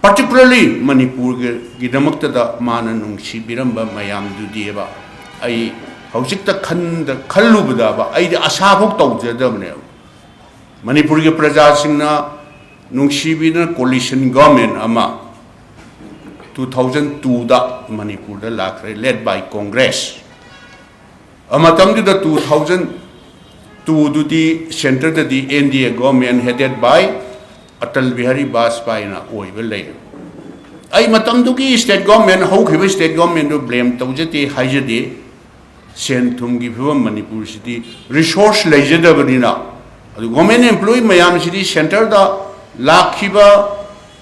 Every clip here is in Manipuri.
particularly Manipur gi damakta mana nungsi biramba mayam dudieba ai hausikta khallubada ba ai de asa phok tawjadabne Manipur gi praja singna nungsibina coalition government ama 2002 da Manipur da lakre led by Congress amatam da 2002 du di center da di NDA government headed by Atal Bihari Vajpayee na oiba lay ai matam du ki state government how khiba state government do blame tawjati haijadi sen thum gi phibam Manipur city resource lejadabnina adu government employee mayam city center da lakhiba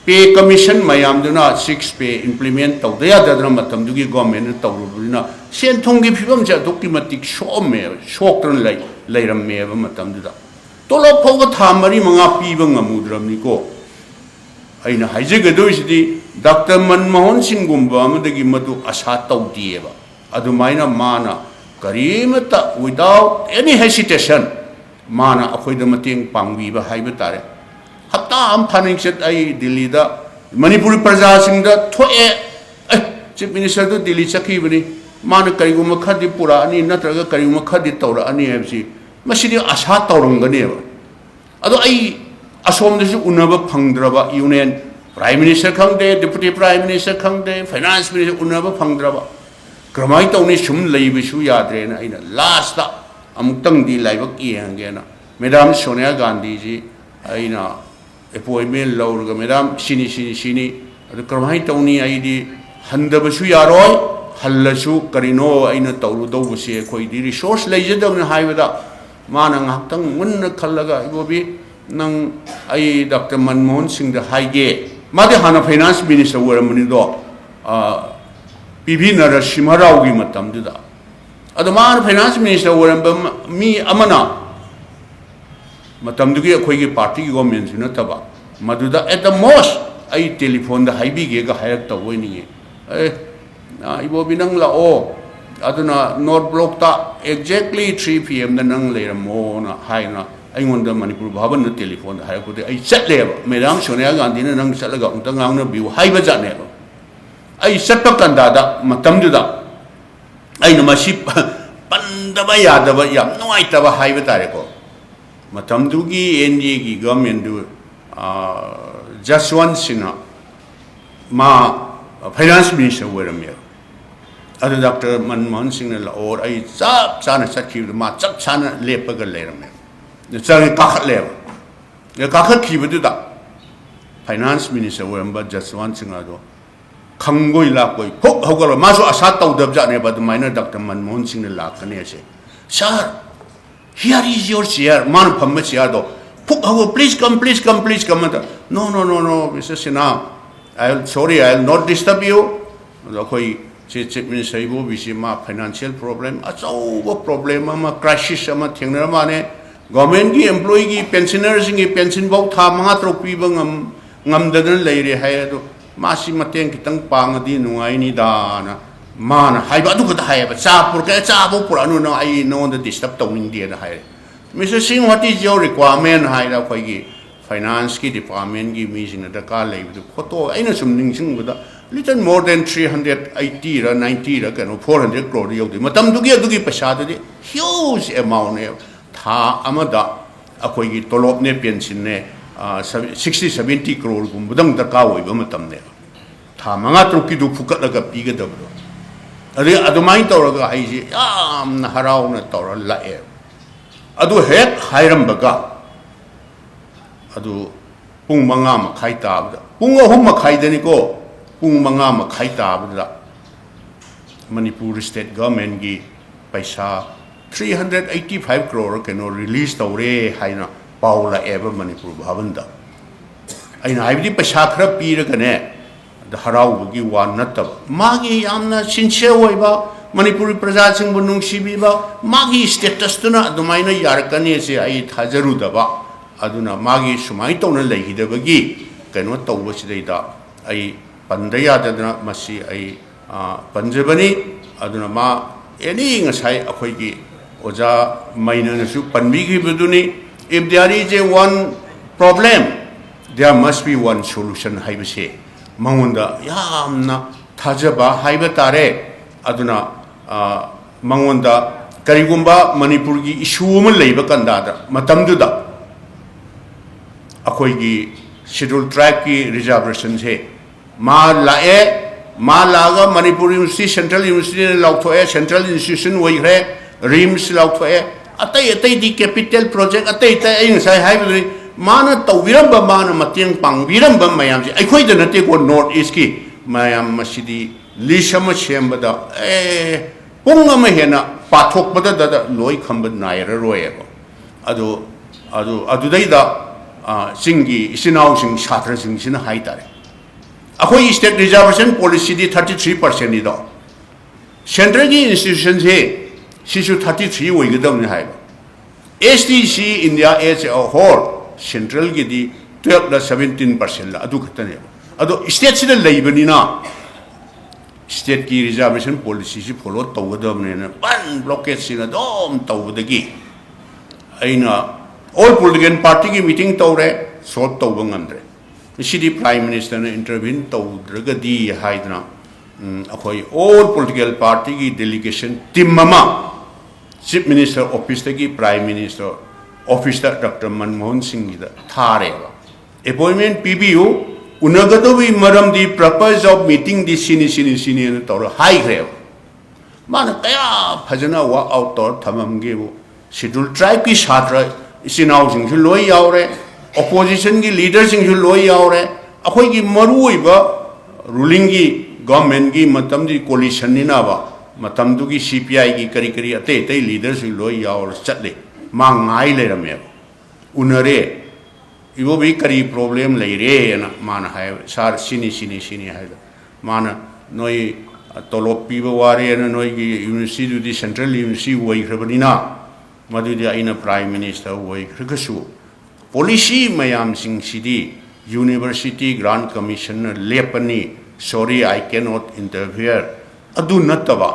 pay commission mayam duna 6 pay implement tawdaya dadra matam du gi government tawrubina sen thum gi phibam ja documentic shokran layram me ba matam du da tolo phoga thamari manga piba ngamudramni ko aina haijagado Dr. Manmohan Singh gumba amadagi madu asa tawdieba adu maina mana karimata without any hesitation mana akhoida mateng pangbi ba haiba tare hatta am phaning set ai Delhi da Manipuri praja sing da thoe chief minister do Delhi chakhi bani mana kariguma khadi pura ani natraga kariguma khadi tawra ani hebsi masidi asa tawrangane ba ado ai asom desu unaba phangdraba union Prime Minister khangde Deputy Prime Minister khangde Finance Minister unaba phangdraba kramai tawni sum leibisu yadre na aina last ta amuktang di laibak yengena Madam Sonia Gandhi ji aina appointment lawrga Madam sini adu kramai tawni aidi handabasu yaroi hallasu karino aina tawru dawbuse khoi di resource leijadamna haibada mana ngaktang munna khallaga ibobi nang ai Dr. Manmohan Singh da haige made hana finance minister waramani do PV Narasimha Rao gi matam da adu man finance minister waramba mi amana matam du gi khoi gi party gi government sina taba maduda at the most ai telephone da haibi ge ga hayak tawini ibo binang la o aduna North Block ta exactly 3 PM da nang leramo na haina I want the Manipur Bhavan the telephone, the high could I set level, Madam Sonia Gandhi and Salaga, Utangang, view, Hibazan level. I set up Kandada, Matamduda. I know my ship Pandabayada, but yam, no, I have a Hibatarico. Matamdugi, Ndi, government do just once in a finance minister were a mere. Other Dr. Manmohan Singh or I sub sana saki the ma sub sana lepaga later. The Sari Kakhat level. The Kakhat Kibida Finance Minister were just one thing ago. Kangoi Lakoi, Hogor, Maso Asata of Jane, but the minor Dr. Manmohan Singh Lakane say, Sir, here is your share, Man Pamasiado. Please come. No, Mr. Sina. I'll not disturb you. The Koi, Chief Minister, we see my financial problem. It's over problem, a crisis, a thing. Government ki employee ki pensioners ki pension bau tha manga tropi bangam ngam dadan leire hai do masi mateng kitang pangadi nungai ni dana mana hai ba du ka hai ba cha pur ka cha bo pur anu no ai no the disturb tawing dia da hai Mr. Singh what is your requirement hai da khoi ki finance ki department ki meeting da ka lei du photo aina sum ning sing da little more than 380 or 90 or 400 crore yau de matam du gi paisa de huge amount ne tha amada akoi gi tolop ne pension ne 60-70 crore gum budang darka oi ba matam ne tha manga truki du phukat laga piga da bro ade adumai tawraga ai ji yam na harau na tawra la e adu hek hairam baga adu pung manga ma khai ta ba pung ahum ma khai dani ko pung manga ma khai ta ba Manipur state government gi paisa 385 crore can release the Ray Haina Paula ever Manipur Bhavanda. I have the Pashakra Piragane, the Harau give one nutta. Magi Amna sincere waiba, Manipuri Prasasing Bunung Shibiba, Magi Statastuna, the minor Yarkane say I Hazarudaba, Aduna Magi Sumaitona Lady the Bagi, cannot tell which data. I Pandaya Dana Masi, I Panjabani, Aduna Ma, any Sai Akoigi. Oja minor su panbigi buduni if there is a one problem there must be one solution haibase मंगोंदा यामना थाजबा हाइबा तारे अदुना मंगोंदा करिगुंबा मणिपुर की इशू में लेबा कंदादा मतमदुदा अखोइगी शेड्यूल ट्राइब की रिजर्वेशन से मा लाए मा लागा मणिपुर यूनिवर्सिटी सेंट्रल यूनिवर्सिटी लौथोए सेंट्रल इंस्टीट्यूशन वइग्रे रिम्स लौथोए अतै अतै दी कैपिटल प्रोजेक्ट अतै अतै ऐ ngai हाइबदि माना तौबिरंबा माना मतेंग पांगबिरंबा मयाम से अखोइद नते को नॉर्थ ईस्ट की मयाम मसिदी लिसम सेमबदा ए पुंग अम हेना पाथोकबदा द लोई खंब नायर रोयेबो अदो अदो अदुदैदा सिंगी इसिनाउ सिंग छात्र सिंग सिना हाइतारे अखोई स्टेट रिजर्वेशन पॉलिसी दी 33% नि दो सेंट्रल की इंस्टीट्यूशन से सिसु 33 ओइगदम ने हाइबो STC India as a whole central की दी 12 ला 17% ला अदु खतने अदो स्टेट से लेबनिना स्टेट की रिजर्वेशन पॉलिसी से फॉलो तौगदबने न वन ब्लॉकेज सिना दोम तौबदगी अइना ऑल पॉलिटिकल पार्टी की मीटिंग तौरे सॉल्व तौब ngамद्रे सिटी प्राइम मिनिस्टर ने इंटरवीन तौद्रगदी हाइदना अखोई ऑल पॉलिटिकल पार्टी की डेलीगेशन टीम ममा चीफ मिनिस्टर ऑफिस की prime minister office doctor Manmohan Singh की थारे अपॉइंटमेंट पीबीयू उनगदबी मरम दी पर्पस ऑफ मीटिंग दी सिनी न तौर हाइग्रे माना कया फजना वर्क आउट तौर थममगे शेड्यूल ट्राइब की छात्र इसिनाउ सिंह लोई यावरे ऑपोजिशन की लीडर सिंह लोई यावरे अखोई की मरुइबा रूलिंग की गवर्नमेंट की मतम दी कोलिशन निनाबा मतम दुगी सीपीआई की करी करी अते अते लीडर सिंह लोई यावर चले मा ngai लेरमे उनरे इवो भी करी प्रॉब्लम ले रे ना मान है सार सिनी है माना नोई तोलोप पीबा वारे ना नोई की यूनिवर्सिटी दी सेंट्रल यूनिवर्सिटी वही खरबनिना मधुदी आइना प्राइम मिनिस्टर वही खरगसु पॉलिसी मयाम सिंह सिदी यूनिवर्सिटी ग्रांट कमीशन लेपनी sorry I can not interfere अदु नतबा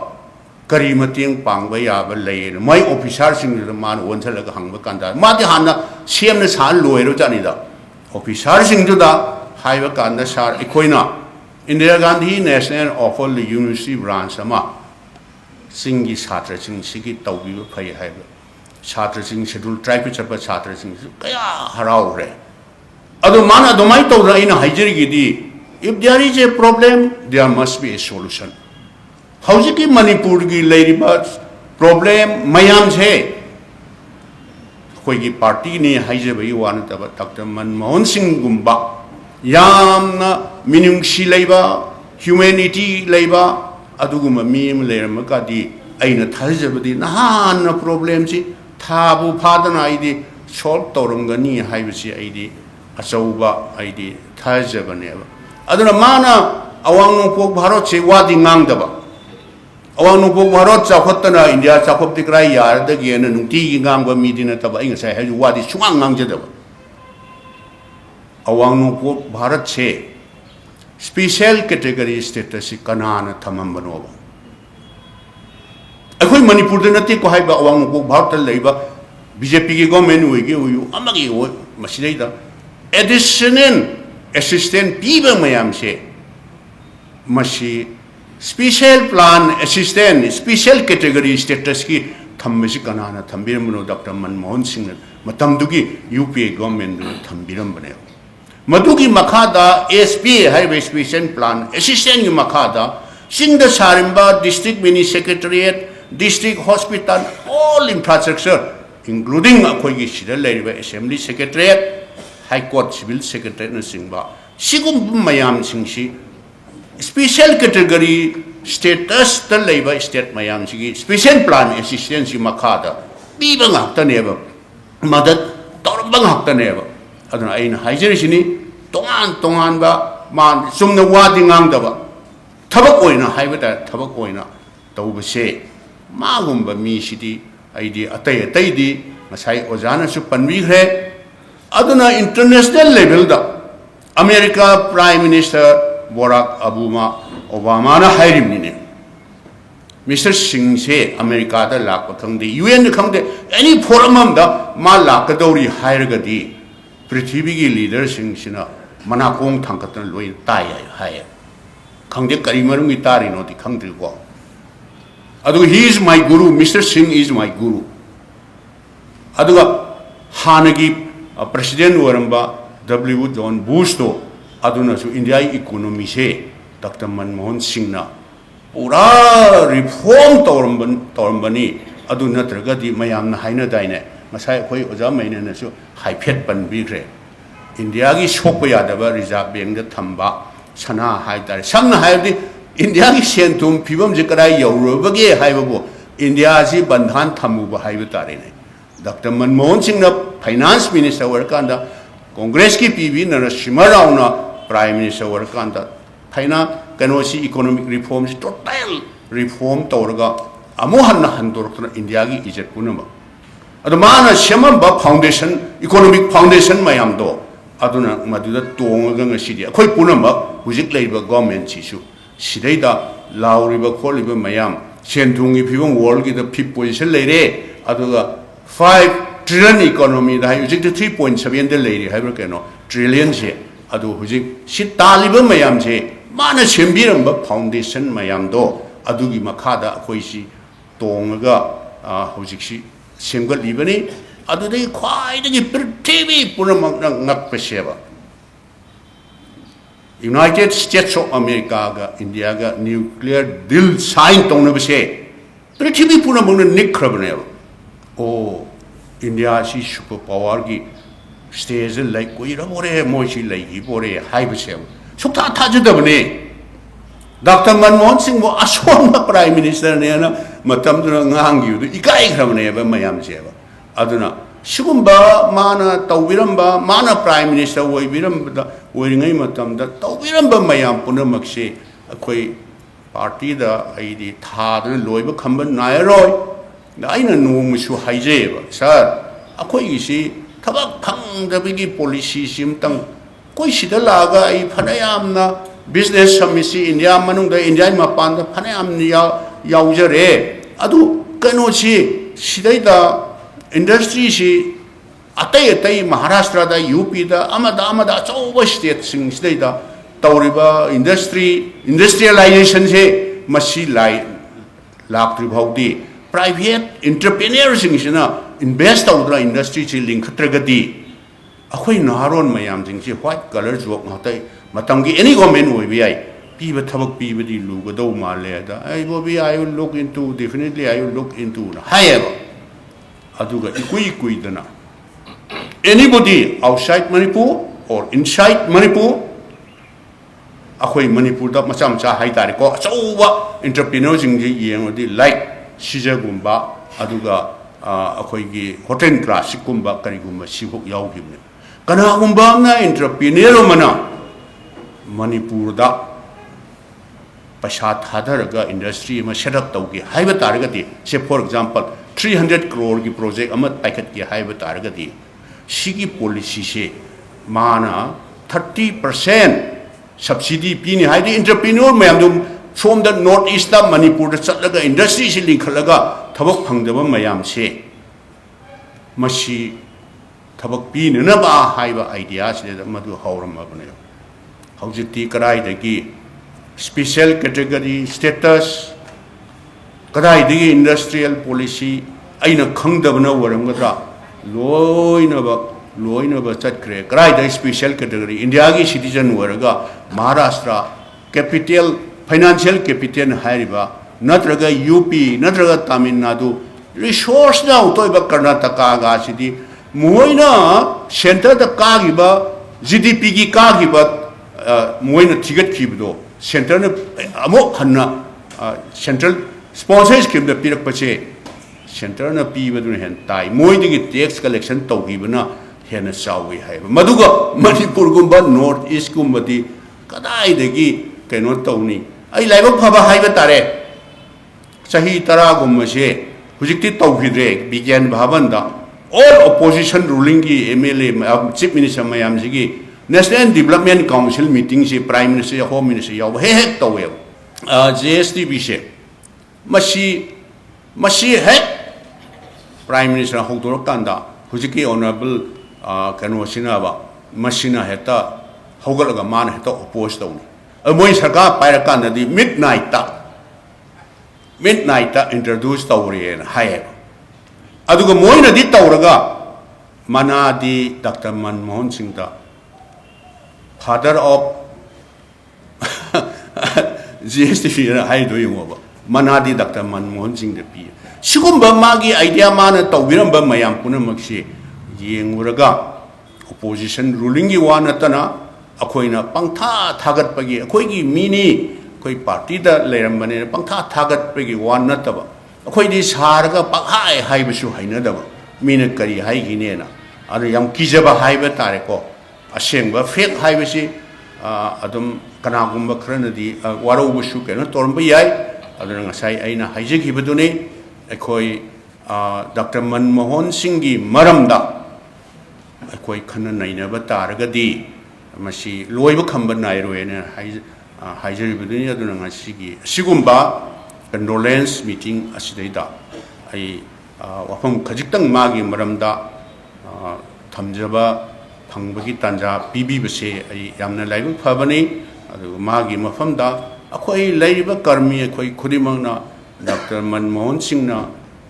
करी मतेंग पांगबा याबा लेन मै ऑफिसर सिंह मान वनसलग हंगबा कांदा मादि हाना सेमना सान लोयरो जानिदा ऑफिसर सिंह दुदा हाइबा कांदा सार इखोइना Indira Gandhi national open university branch अमा सिंगी छात्र सिंह सिगी तौबिबा फै हाइबा छात्र सिंह शेड्यूल ट्राइब चपा छात्र सिंह कया हराउरे अदो माना दोमाई तौरा इन हाइजरिगिदी if there is a problem there must be a solution हौजिकी मणिपुर की लेरिबा प्रॉब्लम मयाम से कोई की पार्टी ने हाइजबई वान तब डॉक्टर मनमोहन सिंह गुम्बा यामना मिनुंगसी लेबा ह्यूमैनिटी लेबा अदुगुम मीम लेरम कादी अइना थाजबदी नहान प्रॉब्लम सी थाबु फादना आइदी सॉल्व तौरंगनी हाइबसी आइदी अचौबा आइदी थाजबनेबा अदुना माना अवांग नोपोक भारत से वादी ngang अवांग नोपोक भारत चाखतना इंडिया चाखप दिक्राई यारदगी न नुंती ngang मीदिना तब इंग से है वादी सुंगांग ngang अवांग नोपोक भारत से स्पेशल कैटेगरी स्टेटस कनाना थमंबनोबा अखोई मणिपुर नते को हाइबा अवांग नोपोक भारत लेबा बीजेपी की गवर्नमेंट होइगे होयु अमगी हो मसिदैदा एडिशनल असिस्टेंट पीबा मयाम से मसी special plan assistant special category status की थम्बसी कनाना थम्बिरमनो डॉक्टर मनमोहन सिंह मतमदुगी यूपीए गवर्नमेंट थम्बिरमबने मधुगी मखादा एसपी हाइवे स्पेशल प्लान असिस्टेंट की मखादा सिंह सारिंबा district mini secretariat district hospital all infrastructure including अखोई सिदा लेरिबा assembly secretariat high court civil secretary न सिंबा सिगुम मयाम सिंसी स्पेशल कैटेगरी स्टेटस त लेबा स्टेट मयाम सिगी स्पेशल प्लान असिस्टेंस की मखादा पीबा ngaktaneba मदद तौरबा ngaktaneba aduna aina haijerisin tongan ba man sumna wadi ngangdaba thabak oina haibata thabak oina tawbase magumba mi sidi aidi atai di masai ojana su panbigre aduna international level da America Prime Minister Barack Obama na hairimni Mr. Singh se America da lakpa khangde UN da khangde any forum da ma lakadori hairgadi prithvi gi leader sing sina मनाकोंग थांगकतन लोई ताई हाय खंगदे करी मरुंगी तारी नोती खंगद्रिको अदु he is my Guru mister Singh is my Guru अदुगा हानगी president वरंबा W John Bush तो अदुनसु इंडिया इकोनॉमी से डॉक्टर मनमोहन सिंह ना पूरा रिफॉर्म तौरंबनी अदु नत्रगदी मयाम ना हाइना दाइने मसाय खोई ओजा मैंने नसु हाइफेट पनबीग्रे इंडिया की सोप यादव रिजर्व बैंक थम्बा सना हाइतारे समना हाइबदी इंडिया की सेंतुम फिबम जे कदाय यौरबगे हाइबबो इंडिया जी बंधान थमुबो हाइबो तारेने डॉक्टर मनमोहन सिंह ना फाइनेंस मिनिस्टर वरकांदा कांग्रेस की पीवी नरसिम्हा राव ना प्राइम मिनिस्टर वरकांदा फाइना कनोसी इकोनॉमिक रिफॉर्म टोटल रिफॉर्म तौरगा अमो हन्ना हंदोरतना इंडिया की इज्जत पुनम अदो माना सेमबा फाउंडेशन इकोनॉमिक फाउंडेशन मयाम दो अदुना मदुदा तोंगगा ngasidi अखोय पुनम हुजिक लेबा गवर्नमेंट सिसु सिदैदा लाउरिबा खोलिबा मयाम सेंथुंगी फिबम वर्ल्ड की द 5th पोजीशन लेरे अदुगा 5 ट्रिलियन इकोनॉमी दा हुजिक 3.7 दे लेरे हाइब्र केनो ट्रिलियन से अदु हुजिक सि तालिबा मयाम से माना सेंबिरंबा फाउंडेशन मयाम दो अदुगी मखादा अखोयसी तोंगगा हुजिकसी सेमगलिबनी अदुदे ख्वाइदगी पृथ्वी पुनमक ngakpeseba United states of America का इंडिया का न्यूक्लियर डील साइन तौनबसे पृथ्वी पुनमक निखरबने ओ इंडिया सी सुपर पावर की स्टेज लाइक कोई रबोरे मोइसी लाइकी बोरे हाइबसे सुक्ता थाजदबने डॉक्टर मनमोहन सिंह वो असोम प्राइम मिनिस्टर ने ना मतमदुना ngangiudu ikaigrabne ba mayam jeba aduna sugumba mana tawbiramba mana prime minister oibiramba oiringai matamda tawbiramba mayam punamakse akhoi party da aidi thadana loiba khamba nairoi aina nomusu haijeba sir akhoi isi thabak phangdabigi policy simtang koi sida laga ai phanayamna business samisi india manungda india mapanda phanayamni yaujare अदु कनोसी सिदैदा इंडस्ट्री से अतई अतई महाराष्ट्र दा यूपी दा अमदा चौब स्टेट सिंग सिदैदा तौरिबा इंडस्ट्रियलाइजेशन से मसी लाई लाक्ट्री भाउदी प्राइवेट एंटरप्रेन्योर सिंग सिना इन्वेस्ट तौद्रा इंडस्ट्री से लिंखत्रगदी अखोई नारोन मयाम सिंग से व्हाइट कलर जॉब नतई मतंगी एनी गवर्नमेंट ओइबी आई पीब थबक पीबदी लुगदौ मालेदा आई वो भी I will look into definitely I will look into हायबा अदुगा इकुई दना एनीबॉडी आउटसाइड मणिपुर और इनसाइड मणिपुर अखोई मणिपुर दा मचा मचा हाई तारे को अचौबा एंटरप्रेन्योर जिंग जी येंगदी लाइक सिजगुंबा अदुगा अखोई गी होटल क्लासिक गुंबा करिगुंबा सिबुक याउगिबने कनागुंबा ना एंटरप्रेन्योर मना मणिपुर दा पैसा थादरगा इंडस्ट्री में सेटअप तौगे हाइब तारगदी से फॉर एग्जांपल 300 करोड़ की प्रोजेक्ट अमत पैकेट के हाइब तारगदी सिगी पॉलिसी से माना 30% सब्सिडी पीनी हाइदि एंटरप्रेन्योर मैम सोम द नॉर्थ ईस्ट दा मणिपुर दा चलगा इंडस्ट्री से लिंखलगा थबक फंगदब मैम से मसी थबक पीननबा हाइब आइडिया से मधु हौरमबने हौजिति कराइदगी स्पेशल कैटेगरी स्टेटस कदाइदगी इंडस्ट्रियल पॉलिसी अइना खंगदबना वरमगद्रा लोइनब चटख्रे कदाइदगी स्पेशल कैटेगरी इंडिया की सिटीजन वरगा महाराष्ट्र कैपिटल फाइनेंशियल कैपिटल हाइरिबा नत्रगा यूपी नत्रगा तमिलनाडु रिसोर्स ना उतोइबा कर्नाटका गासिदी मोइना सेंटर द कागिबा जीडीपी की कागिबा मोइना थिगत खिबदो सेंटर ने अमुक हन्ना सेंट्रल स्पॉन्सर स्कीम द पिरक पचे सेंटर ने पीबदुन हेन ताई मोइदिगी टैक्स कलेक्शन तौगिबना हेन चावी है मधुगा मणिपुर गुंबा नॉर्थ ईस्ट गुंबदी कदाइदगी कैनो तौनी आई लाइबक फबा हाइबा तारे सही तरा गुंबसे हुजिकति तौगिद्रे विज्ञान भवन दा ऑल ऑपोजिशन रूलिंग की एमएलए चीफ मिनिस्टर मयाम सिगी नेशनल डेवलपमेंट काउंसिल मीटिंग से प्राइम मिनिस्टर होम मिनिस्टर याव हेक तौवे जेएसटीबी से मसी हेक प्राइम मिनिस्टर होदोरकांदा हुजिकी ऑनरेबल कनो सिनाबा मसीना हेता हौगलगा मान हेक्ट अपोज तौनी मोई सरकार पाइरकानदी मिडनाइट इंट्रोड्यूस तौरेन हाय अदुगा मोइनदी तौरगा मनादी डॉक्टर मनमोहन सिंह दा फादर ऑफ GSTV हाइदो यंगोबा मनादी डॉक्टर मनमोहन सिंह पी सिगुम्बा मागी आइडिया मान तौबिरंबा मयाम पुनमक्सी येंगुरगा ओपोजिशन रूलिंग की वा नतना अखोइना पंथा थागतपगी अखोइगी मीनी कोई पार्टी दा लेरंबने पंथा थागतपगी वा नतबा अखोइदी सारगा पखाय हाइबसु हाइनदबा मीना करी हाइगिनेना अदु याम किजबा हाइबा तारेको असेंबा फेक हाइबसी अदुम कनागुम्बा खरनदी वारौबसु केनो तोरंबा याय अदुना ngasai aina haijikibaduni अखोई डॉक्टर मनमोहन सिंह की मरमदा अखोई खन नैनब तारगदी मसी लोइब खंब नायरोयने हाइजरिबदुनी अदुना ngasiगी सिगुम्बा कंडोलेंस मीटिंग असिदैदा आई वफम खजिक्तंग मागी मरमदा थमजबा फंगबगी तंजा पीबीबसे आई यामना लाइब फबनी अदु मागी मफमदा अखोई लैब कर्मी अखोई खुदिमंगना डॉक्टर मनमोहन सिंह ना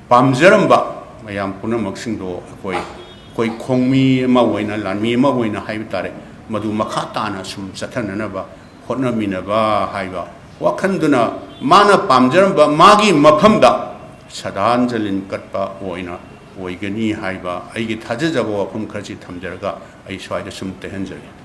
पामजरंबा मयाम पुनमक्सिंगदो अखोई खोंगमी अमा वइना लानमी अमा वइना हाइब तारे मधु मखा ताना सुम चथननबा होटनमिनबा हाइबा वाखंदुना माना पामजरंबा मागी मफमदा सदांजलिन कटपा वइना वइगनी हाइबा आइगी थाजजबो वफम खरची थमजरगा आई स्वाइदा सुम तेहंजरी